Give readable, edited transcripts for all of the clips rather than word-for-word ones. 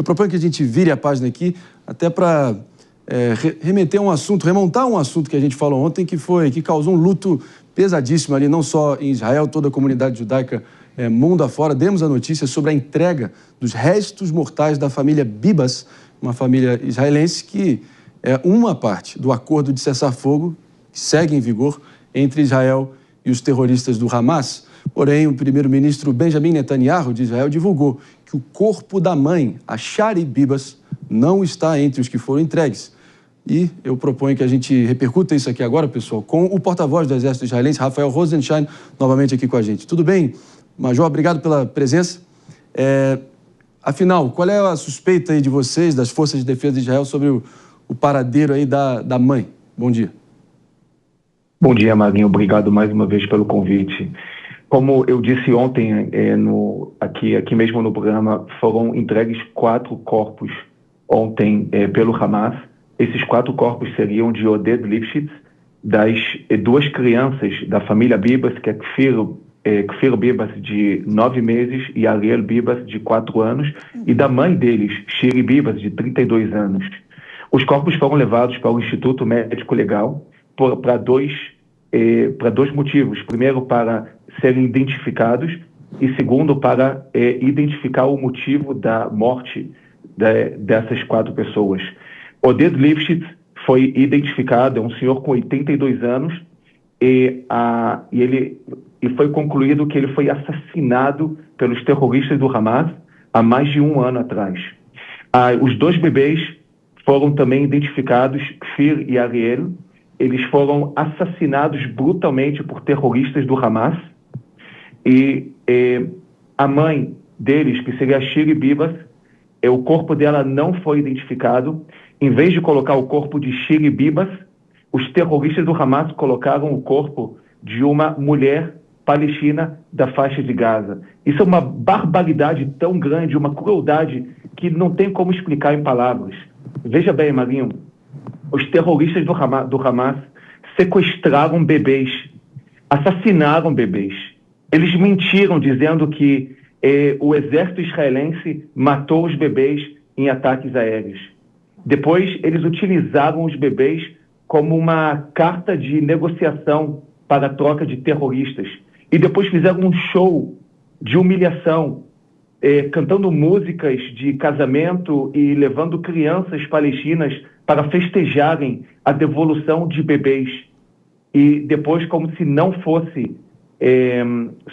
Eu proponho que a gente vire a página aqui, até para remontar um assunto que a gente falou ontem, que causou um luto pesadíssimo ali, não só em Israel, toda a comunidade judaica mundo afora. Demos a notícia sobre a entrega dos restos mortais da família Bibas, uma família israelense que é uma parte do acordo de cessar-fogo que segue em vigor entre Israel e os terroristas do Hamas. Porém, o primeiro-ministro Benjamin Netanyahu de Israel divulgou que o corpo da mãe, a Shari Bibas, não está entre os que foram entregues. E eu proponho que a gente repercuta isso aqui agora, pessoal, com o porta-voz do Exército Israelense, Rafael Rosenstein, novamente aqui com a gente. Tudo bem, Major? Obrigado pela presença. Afinal, qual é a suspeita aí de vocês, das Forças de Defesa de Israel, sobre o paradeiro aí da mãe? Bom dia. Bom dia, Marinho. Obrigado mais uma vez pelo convite. Como eu disse ontem, aqui mesmo no programa, foram entregues 4 corpos ontem pelo Hamas. Esses 4 corpos seriam de Oded Lifshitz, das 2 crianças da família Bibas, que é Kfir Bibas, de 9 meses, e Ariel Bibas, de 4 anos, e da mãe deles, Shiri Bibas, de 32 anos. Os corpos foram levados para o Instituto Médico Legal para dois motivos. Primeiro, para serem identificados, e segundo, para identificar o motivo da morte dessas 4 pessoas. Oded Lifshitz foi identificado, é um senhor com 82 anos, e foi concluído que ele foi assassinado pelos terroristas do Hamas há mais de 1 ano atrás. Os 2 bebês foram também identificados, Kfir e Ariel. Eles foram assassinados brutalmente por terroristas do Hamas, e a mãe deles, que seria a Shiri Bibas, o corpo dela não foi identificado. Em vez de colocar o corpo de Shiri Bibas, os terroristas do Hamas colocaram o corpo de uma mulher palestina da faixa de Gaza. Isso é uma barbaridade tão grande, uma crueldade que não tem como explicar em palavras. Veja bem, Marinho, os terroristas do Hamas sequestraram bebês, assassinaram bebês. Eles mentiram dizendo que o exército israelense matou os bebês em ataques aéreos. Depois, eles utilizaram os bebês como uma carta de negociação para a troca de terroristas. E depois fizeram um show de humilhação, cantando músicas de casamento e levando crianças palestinas para festejarem a devolução de bebês. E depois, como se não fosse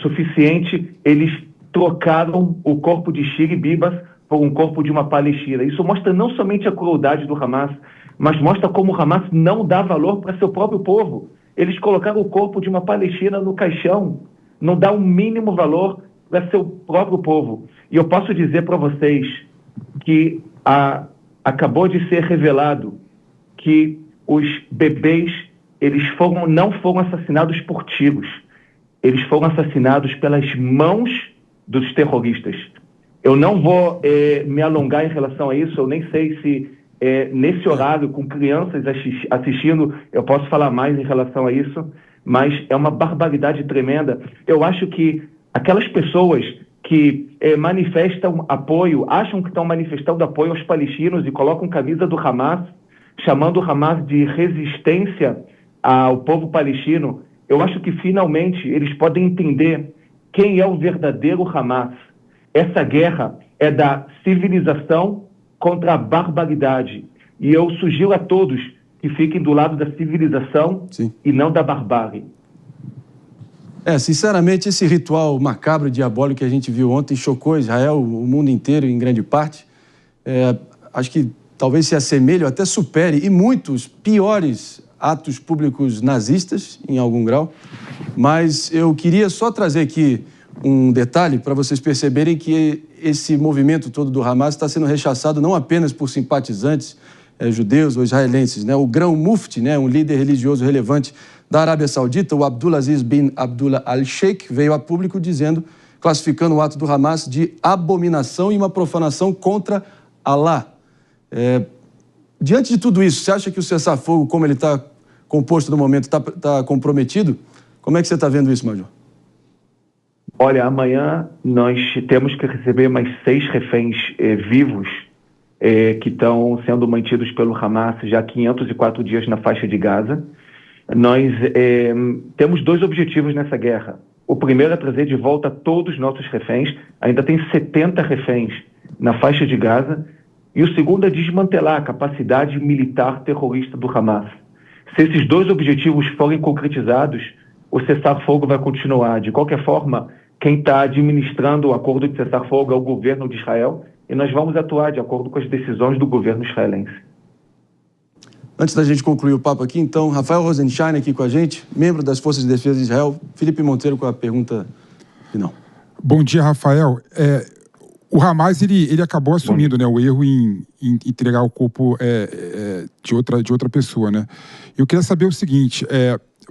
suficiente, eles trocaram o corpo de Shiri Bibas por um corpo de uma palestina. Isso mostra não somente a crueldade do Hamas, mas mostra como o Hamas não dá valor para seu próprio povo. Eles colocaram o corpo de uma palestina no caixão, não dá o mínimo valor para seu próprio povo. E eu posso dizer para vocês que acabou de ser revelado que os bebês não foram assassinados por tiros. Eles foram assassinados pelas mãos dos terroristas. Eu não vou me alongar em relação a isso. Eu nem sei se nesse horário, com crianças assistindo, eu posso falar mais em relação a isso, mas é uma barbaridade tremenda. Eu acho que aquelas pessoas que manifestam apoio, acham que estão manifestando apoio aos palestinos e colocam camisa do Hamas, chamando o Hamas de resistência ao povo palestino, eu acho que finalmente eles podem entender quem é o verdadeiro Hamas. Essa guerra é da civilização contra a barbaridade. E eu sugiro a todos que fiquem do lado da civilização. Sim. E não da barbárie. Sinceramente, esse ritual macabro e diabólico que a gente viu ontem chocou Israel, o mundo inteiro em grande parte. Acho que talvez se assemelhe ou até supere, e muitos piores atos públicos nazistas, em algum grau. Mas eu queria só trazer aqui um detalhe para vocês perceberem que esse movimento todo do Hamas está sendo rechaçado não apenas por simpatizantes judeus ou israelenses, né? O Grão Mufti, né, um líder religioso relevante da Arábia Saudita, o Abdulaziz bin Abdullah al-Sheikh, veio a público classificando o ato do Hamas de abominação e uma profanação contra Alá. Diante de tudo isso, você acha que o cessar-fogo, como ele está composto no momento, está comprometido? Como é que você está vendo isso, Major? Olha, amanhã nós temos que receber mais 6 reféns vivos que estão sendo mantidos pelo Hamas já há 504 dias na faixa de Gaza. Nós temos 2 objetivos nessa guerra. O primeiro é trazer de volta todos os nossos reféns. Ainda tem 70 reféns na faixa de Gaza. E o segundo é desmantelar a capacidade militar terrorista do Hamas. Se esses 2 objetivos forem concretizados, o cessar-fogo vai continuar. De qualquer forma, quem está administrando o acordo de cessar-fogo é o governo de Israel, e nós vamos atuar de acordo com as decisões do governo israelense. Antes da gente concluir o papo aqui, então, Rafael Rosenstein aqui com a gente, membro das Forças de Defesa de Israel. Felipe Monteiro com a pergunta final. Bom dia, Rafael. O Hamas ele acabou assumindo, né, o erro em entregar o corpo de outra pessoa, né? Eu queria saber o seguinte: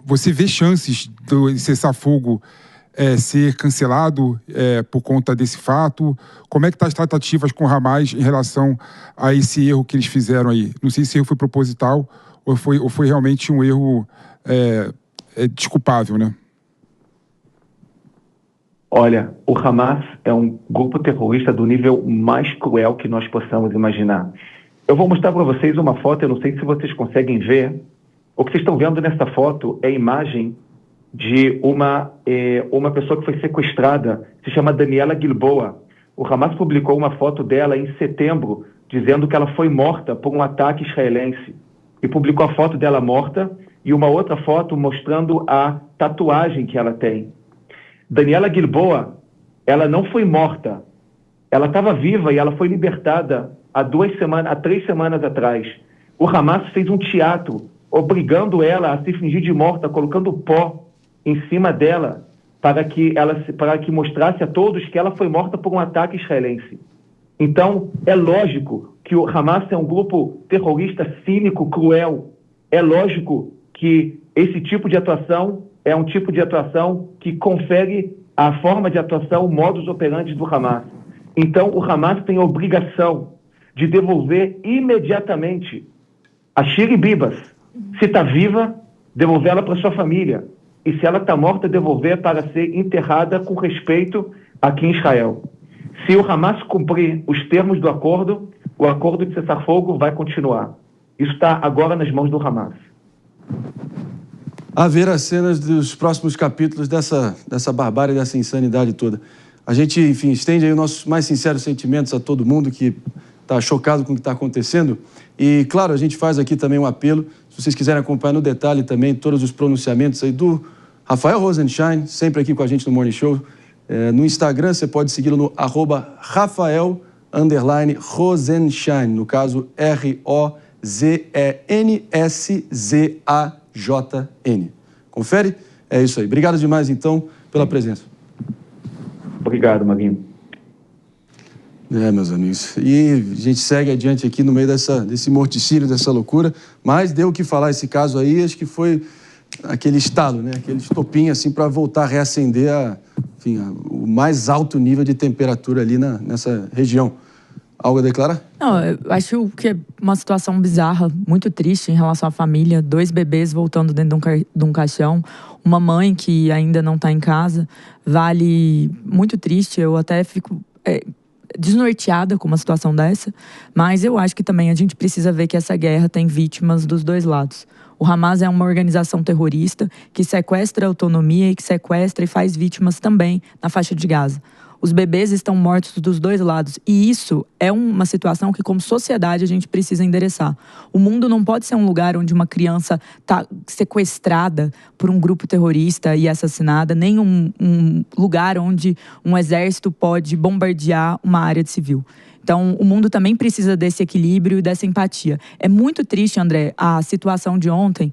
você vê chances do cessar-fogo ser cancelado por conta desse fato? Como é que estão as tratativas com o Hamas em relação a esse erro que eles fizeram aí? Não sei se esse erro foi proposital ou foi realmente um erro desculpável, né? Olha, o Hamas é um grupo terrorista do nível mais cruel que nós possamos imaginar. Eu vou mostrar para vocês uma foto, eu não sei se vocês conseguem ver. O que vocês estão vendo nessa foto é a imagem de uma pessoa que foi sequestrada, se chama Daniela Gilboa. O Hamas publicou uma foto dela em setembro, dizendo que ela foi morta por um ataque israelense. E publicou a foto dela morta e uma outra foto mostrando a tatuagem que ela tem. Daniela Gilboa, ela não foi morta. Ela estava viva e ela foi libertada há 3 semanas atrás. O Hamas fez um teatro obrigando ela a se fingir de morta, colocando pó em cima dela para que mostrasse a todos que ela foi morta por um ataque israelense. Então, é lógico que o Hamas é um grupo terrorista cínico, cruel. É lógico que esse tipo de atuação é um tipo de atuação que confere a forma de atuação, o modus operandi do Hamas. Então, o Hamas tem a obrigação de devolver imediatamente a Shiri Bibas. Se está viva, devolver ela para sua família. E se ela está morta, devolver para ser enterrada com respeito aqui em Israel. Se o Hamas cumprir os termos do acordo, o acordo de cessar-fogo vai continuar. Isso está agora nas mãos do Hamas. A ver as cenas dos próximos capítulos dessa barbárie, dessa insanidade toda. A gente, enfim, estende aí os nossos mais sinceros sentimentos a todo mundo que está chocado com o que está acontecendo. E, claro, a gente faz aqui também um apelo, se vocês quiserem acompanhar no detalhe também todos os pronunciamentos aí do Rafael Rosenstein, sempre aqui com a gente no Morning Show. No Instagram, você pode segui-lo no @Rafael_Rosenstein, no caso ROZENSZAJN. Confere? É isso aí. Obrigado demais, então, pela presença. Obrigado, Maguinho. Meus amigos. E a gente segue adiante aqui no meio desse morticínio, dessa loucura, mas deu o que falar esse caso aí, acho que foi aquele estalo, né? Aquele estopim, assim, para voltar a reacender o mais alto nível de temperatura ali nessa região. Algo a declarar? Não, eu acho que é uma situação bizarra, muito triste em relação à família. 2 bebês voltando dentro de um caixão. Uma mãe que ainda não está em casa. Vale muito triste. Eu até fico desnorteada com uma situação dessa. Mas eu acho que também a gente precisa ver que essa guerra tem vítimas dos 2 lados. O Hamas é uma organização terrorista que sequestra a autonomia e que sequestra e faz vítimas também na faixa de Gaza. Os bebês estão mortos dos 2 lados. E isso é uma situação que, como sociedade, a gente precisa endereçar. O mundo não pode ser um lugar onde uma criança está sequestrada por um grupo terrorista e assassinada, nem um lugar onde um exército pode bombardear uma área de civil. Então, o mundo também precisa desse equilíbrio e dessa empatia. É muito triste, André, a situação de ontem.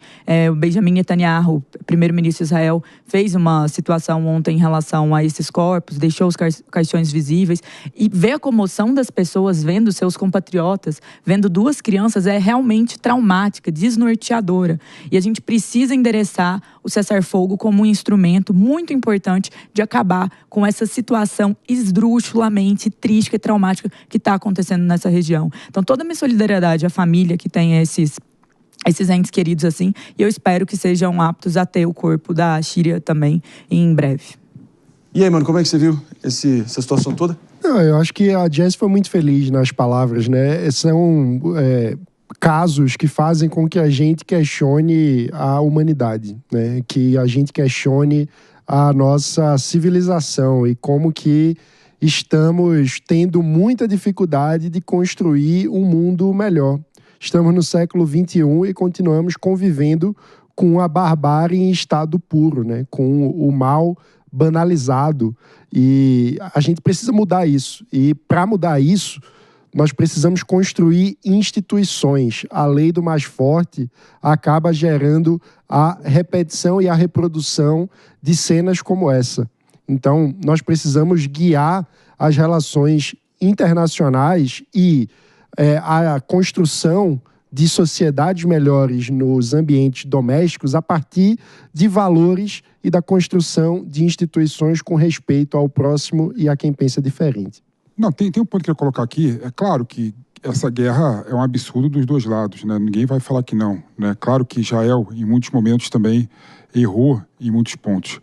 O Benjamin Netanyahu, primeiro-ministro de Israel, fez uma situação ontem em relação a esses corpos, deixou os caixões visíveis. E ver a comoção das pessoas vendo seus compatriotas, vendo 2 crianças, é realmente traumática, desnorteadora. E a gente precisa endereçar o cessar-fogo como um instrumento muito importante de acabar com essa situação esdrúxulamente triste e traumática que está acontecendo nessa região. Então, toda a minha solidariedade à família que tem esses entes queridos assim, e eu espero que sejam aptos a ter o corpo da Shiri também em breve. E aí, mano, como é que você viu essa situação toda? Não, eu acho que a Jess foi muito feliz nas palavras, né? São casos que fazem com que a gente questione a humanidade, né? Que a gente questione a nossa civilização e como que estamos tendo muita dificuldade de construir um mundo melhor. Estamos no século XXI e continuamos convivendo com a barbárie em estado puro, né? Com o mal banalizado. E a gente precisa mudar isso. E para mudar isso, nós precisamos construir instituições. A lei do mais forte acaba gerando a repetição e a reprodução de cenas como essa. Então, nós precisamos guiar as relações internacionais e a construção de sociedades melhores nos ambientes domésticos a partir de valores e da construção de instituições com respeito ao próximo e a quem pensa diferente. Não, tem um ponto que eu quero colocar aqui. É claro que essa guerra é um absurdo dos dois lados, né? Ninguém vai falar que não, né? Claro que Israel, em muitos momentos, também errou em muitos pontos.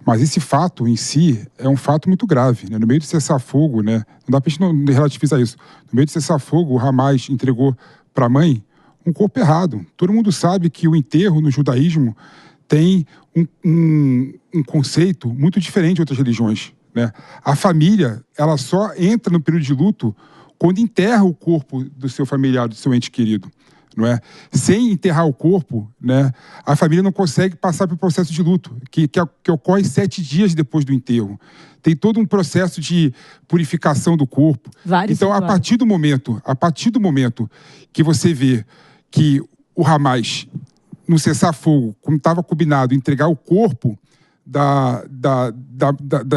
Mas esse fato em si é um fato muito grave, né? No meio de cessar-fogo, né? Não dá pra gente não relativizar isso. No meio de cessar-fogo, o Hamas entregou para a mãe um corpo errado. Todo mundo sabe que o enterro no judaísmo tem um conceito muito diferente de outras religiões, né? A família, ela só entra no período de luto quando enterra o corpo do seu familiar, do seu ente querido, não é? Sem enterrar o corpo, né, a família não consegue passar pelo processo de luto, que ocorre 7 dias depois do enterro. Tem todo um processo de purificação do corpo. Então, a partir do momento que você vê que o Hamas, no cessar-fogo, como estava combinado, entregar o corpo da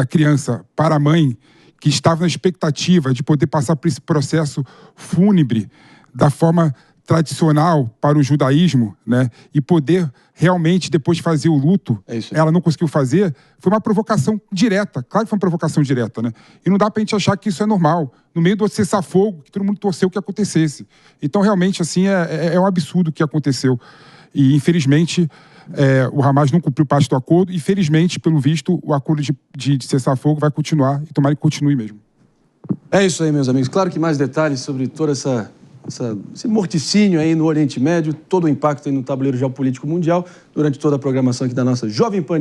criança para a mãe, que estava na expectativa de poder passar por esse processo fúnebre da forma tradicional para o judaísmo, né, e poder realmente depois fazer o luto, ela não conseguiu fazer, foi uma provocação direta. Claro que foi uma provocação direta, né? E não dá pra gente achar que isso é normal. No meio do cessar-fogo, que todo mundo torceu que acontecesse. Então, realmente, assim, é um absurdo o que aconteceu. E, infelizmente, o Hamas não cumpriu parte do acordo e, felizmente, pelo visto, o acordo de cessar-fogo vai continuar e tomara que continue mesmo. É isso aí, meus amigos. Claro que mais detalhes sobre todo esse morticínio aí no Oriente Médio, todo o impacto aí no tabuleiro geopolítico mundial, durante toda a programação aqui da nossa Jovem Pan